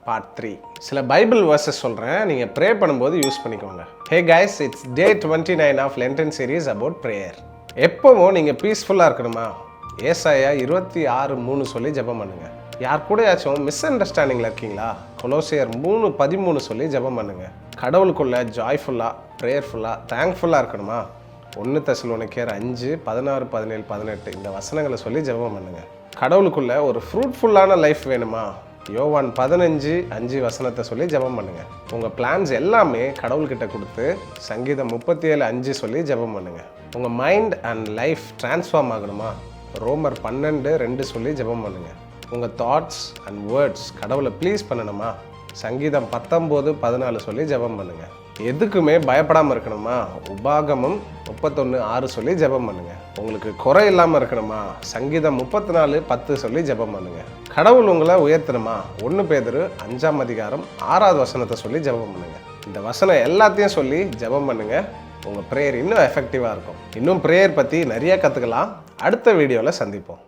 Part 3. சில Bible versus சொல்கிறேன், நீங்கள் ப்ரே பண்ணும்போது யூஸ் பண்ணிக்கோங்க. Hey guys, it's day 29 of Lenten series about prayer. எப்போவும் நீங்கள் பீஸ்ஃபுல்லாக இருக்கணுமா? ஏசாயா 26:3 சொல்லி ஜெபம் பண்ணுங்க. யார் கூடயாச்சும் மிஸ் அண்டர்ஸ்டாண்டிங்கில் இருக்கீங்களா? கொலோசியர் 3:13 சொல்லி ஜெபம் பண்ணுங்க. கடவுளுக்குள்ள ஜாய்ஃபுல்லாக, ப்ரேயர்ஃபுல்லாக, தேங்க்ஃபுல்லாக இருக்கணுமா? 1 தெசலோனிக்கேயர் 5:16, 17, 18 இந்த வசனங்களை சொல்லி ஜெபம் பண்ணுங்க. கடவுளுக்குள்ள ஒரு ஃப்ரூட்ஃபுல்லான லைஃப் வேணுமா? யோவான் 15:5 வசனத்தை சொல்லி ஜெபம் பண்ணுங்க. உங்கள் பிளான்ஸ் எல்லாமே கடவுள்கிட்ட கொடுத்து சங்கீதம் 37:5 சொல்லி ஜெபம் பண்ணுங்க. உங்கள் மைண்ட் அண்ட் லைஃப் டிரான்ஸ்ஃபார்ம் ஆகணுமா? ரோமர் 12:2 சொல்லி ஜெபம் பண்ணுங்க. உங்கள் தாட்ஸ் அண்ட் வேர்ட்ஸ் கடவுளை ப்ளீஸ் பண்ணணுமா? சங்கீதம் 19:14 சொல்லி ஜெபம் பண்ணுங்க. எதுக்குமே பயப்படாமல் இருக்கணுமா? உபாகமம் 31:6 சொல்லி ஜெபம் பண்ணுங்க. உங்களுக்கு குறை இல்லாமல் இருக்கணுமா? சங்கீதம் 34:10 சொல்லி ஜெபம் பண்ணுங்க. கடவுள் உங்களை உயர்த்தணுமா? 1 பேதுரு 5:6 வசனத்தை சொல்லி ஜெபம் பண்ணுங்க. இந்த வசனம் எல்லாத்தையும் சொல்லி ஜெபம் பண்ணுங்க. உங்கள் ப்ரேயர் இன்னும் எஃபெக்டிவாக இருக்கும். இன்னும் ப்ரேயர் பற்றி நிறைய கற்றுக்கலாம். அடுத்த வீடியோவில் சந்திப்போம்.